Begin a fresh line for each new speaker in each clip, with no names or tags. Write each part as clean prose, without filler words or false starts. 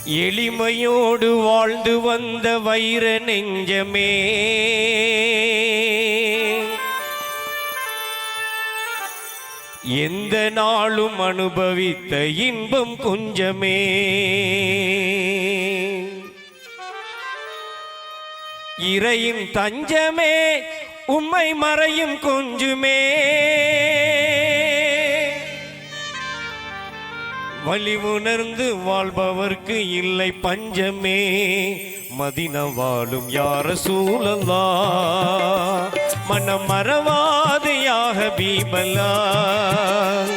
எளிமையோடு வாழ்ந்து வந்த வைர நெஞ்சமே, எந்த நாளும் அனுபவித்த இன்பம் கொஞ்சமே. இறையின் தஞ்சமே, உம்மை மறையும் கொஞ்சுமே. வலி உணர்ந்து வாழ்பவர்க்கு இல்லை பஞ்சமே. மதினா வாழும் யா ரசூலல்லாஹ், மனம் மறவாது யா ஹபீபல்லாஹ்.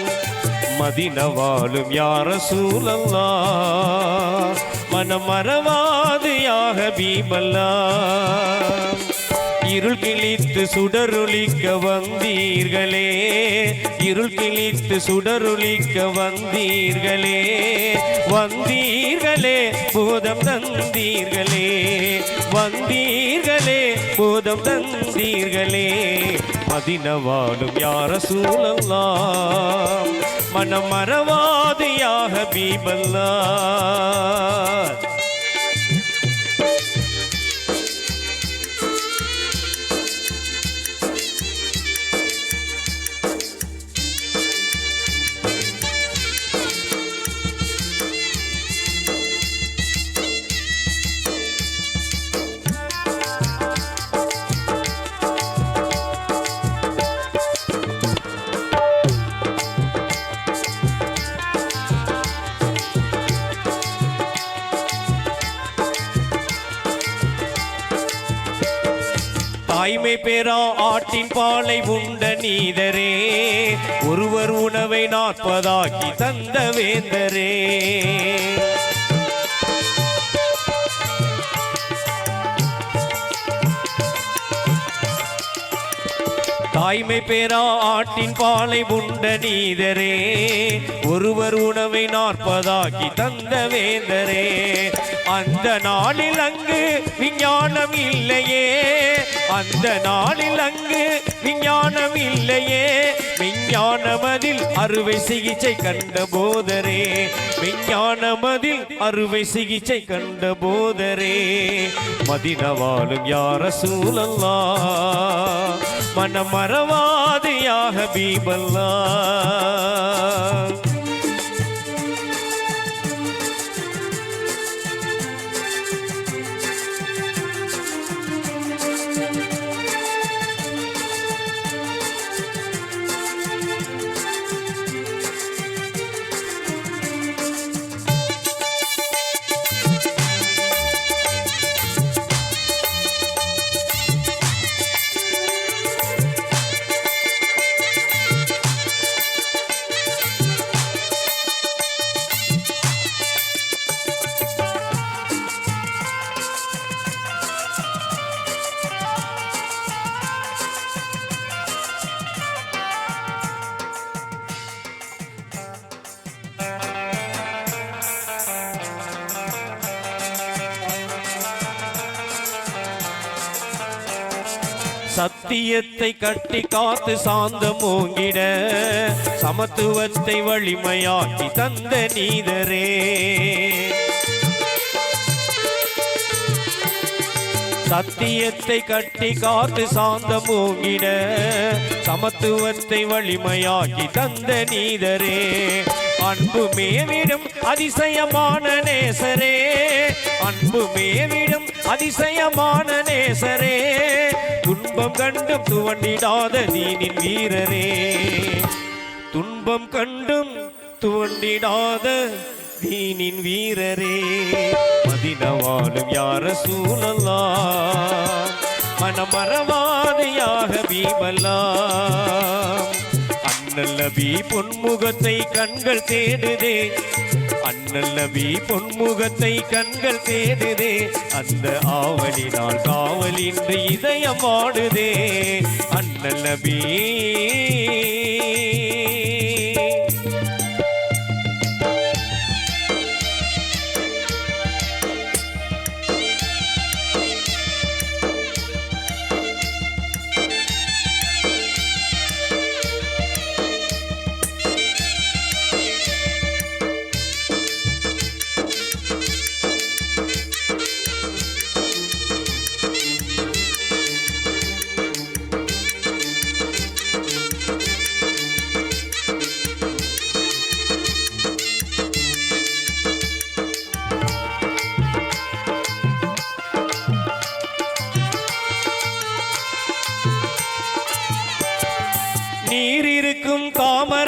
மதினா வாழும் யா ரசூலல்லாஹ், மனம் மறவாது யா ஹபீபல்லாஹ். இருள் கிழித்து சுடரொளிக்க வந்தீர்களே, இருள் கிழித்து சுடரொளிக்க வந்தீர்களே, வந்தீர்களே போதம் தந்தீர்களே, வந்தீர்களே போதம் தந்தீர்களே. மதினா வாழும் யா ரசூலல்லாஹ், மனம் மறவாது யா ஹபீபல்லாஹ். தாய்மை பெறா ஆட்டின் பாலை உண்ட நீதரே, ஒருவர் உணவை 40 தந்த வேந்தரே. தாய்மை பெறா ஆட்டின் பாலை உண்ட நீதரே, ஒருவர் உணவை 40 தந்த வேந்தரே. அந்த நாளில் அங்கு விஞ்ஞானம் இல்லையே, அந்த நாளில் அங்கு விஞ்ஞானம் இல்லையே, விஞ்ஞானமதில் அறுவை சிகிச்சை கண்ட போதரே, விஞ்ஞானமதில் அறுவை சிகிச்சை கண்ட போதரே. மதினா வாழும் யா ரசூலல்லாஹ், மனம் மறவாது யா ஹபீபல்லாஹ். சத்தியத்தை கட்டி காத்து சாந்தம் ஓங்கிட, சமத்துவத்தை வலிமையாக்கி தந்த நீதரே. சத்தியத்தை கட்டி காத்து சாந்தம் ஓங்கிட, சமத்துவத்தை வலிமையாக்கி தந்த நீதரே. அன்பு மேவிடும் அதிசயமான நேசரே, அன்பு மேவிடும் அதிசயமான நேசரே. துன்பம் கண்டும் துவண்டிடாத தீனின் வீரரே, துன்பம் கண்டும் துவண்டிடாத தீனின் வீரரே. மதினா வாழும் யா ரசூலல்லாஹ், மனம் மறவாது யா ஹபீபல்லாஹ். அண்ணல் நபி பொன்முகத்தை கண்கள் தேடுதே, அண்ணல் நபி பொன்முகத்தை கண்கள் தேடுதே. அந்த ஆவலினால் காவலின்றி இதயம் ஆடுதே. அண்ணல் நபி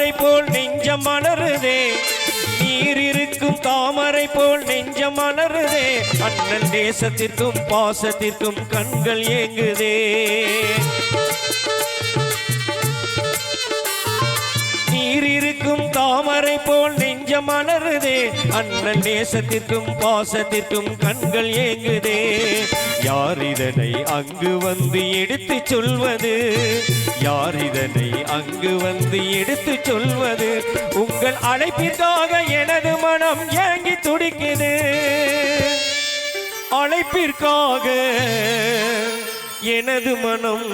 தாமரை போல் நெஞ்சம் மலருதே, நீர் இருக்கும் தாமரை போல் நெஞ்சம் மலருதே, அண்ணன் நேசத்திற்கும் பாசத்திற்கும் கண்கள் ஏங்குதே. நீர் இருக்கும் தாமரை போல் நெஞ்சம் மலருதே, அண்ணன் நேசத்திற்கும் பாசத்திற்கும் கண்கள் ஏங்குதே. யார் இதனை அங்கு வந்து எடுத்து சொல்வது, யார் இதனை அங்கு வந்து எடுத்து சொல்வது, உங்கள் அழைப்பிற்காக எனது மனம் ஏங்கி துடிக்குது, அழைப்பிற்காக எனது மனம்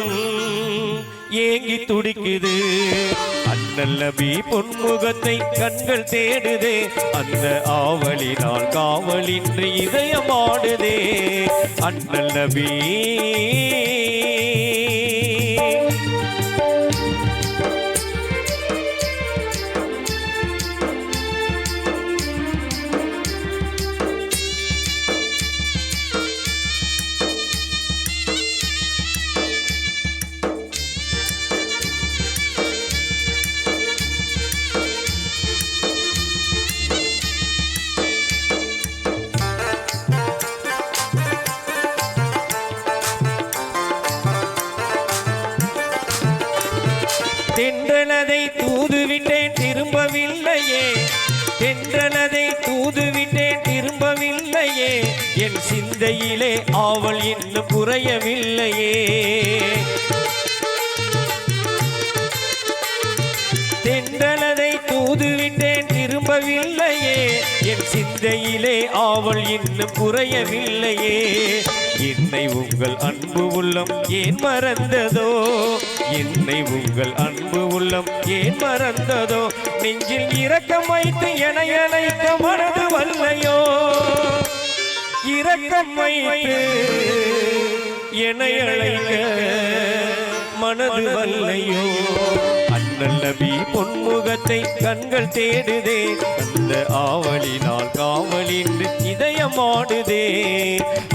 ஏங்கி துடிக்குது. அண்ணல் நபி பொன்முகத்தை கண்கள் தேடுதே, அந்த ஆவலினால் காவலின்றி இதயமாடுதே. அண்ணல் நபி தென்றலதை தூதுவிட்டேன் திரும்பவில்லையே, தென்றலதை தூதுவிட்டேன் திரும்பவில்லையே, என் சிந்தையிலே ஆவல் இன்னும் குறையவில்லையே. தென்றலதை தூதுவிட்டேன் திரும்பவில்லையே, என் சிந்தையிலே ஆவல் இன்னும் குறையவில்லையே. என்னை உங்கள் அன்பு உள்ளம் ஏன் மறந்ததோ, என்னை உங்கள் அன்பு உள்ளம் ஏன் மறந்ததோ, நெஞ்சில் இரக்கம் வைத்து என அழைக்க மனது வல்லையோ, இரக்கம் வைத்து என அழைக்க மனது வல்லையோ. அண்ணல் நபி பொன்முகத்தை கண்கள் தேடுதே, அந்த ஆவலினால் காவலின்றி இதயமாடுதே.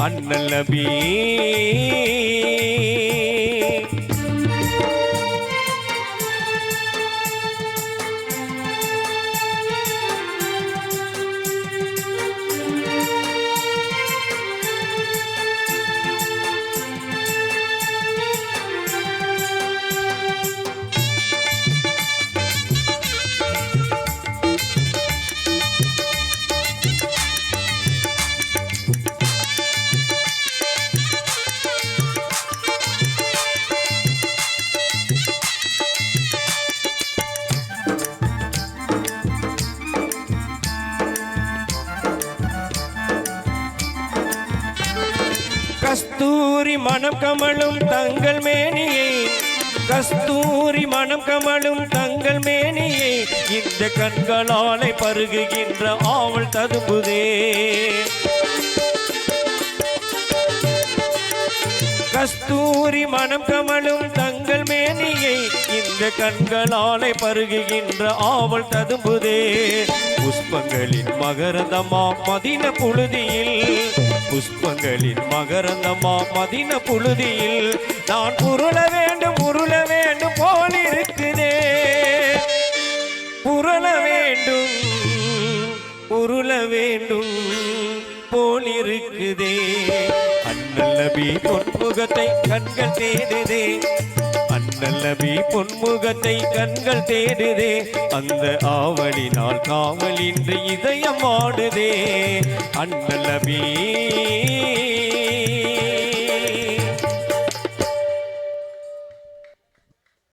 அண்ணல் நபி கஸ்தூரி மனம் கமழும் தங்கள் மேனியை, கஸ்தூரி மனம் கமழும் தங்கள் மேனியை, இந்த கண்களாலை பருகுகின்ற ஆவல் ததும்புதே. கஸ்தூரி மனம் கமழும் தங்கள் மேனியை, இந்த கண்களாலை பருகுகின்ற ஆவல் ததும்புதே. புஷ்பங்களின் மகரந்தமா மதின புழுதியில், புஷ்பங்களின் மகரந்தமா மதின புழுதியில், நான் உருள வேண்டும் போலிருக்குதே, உருள வேண்டும் போலிருக்குதே. அண்ணல் நபி பொன்முகத்தை கண்கள் தேடுதே, அண்ணல் நபி பொன்முகத்தை கண்கள் தேடுதே, அந்த ஆவலினால் காவலின்றி இதயம் ஆடுதே. அண்ணல் நபி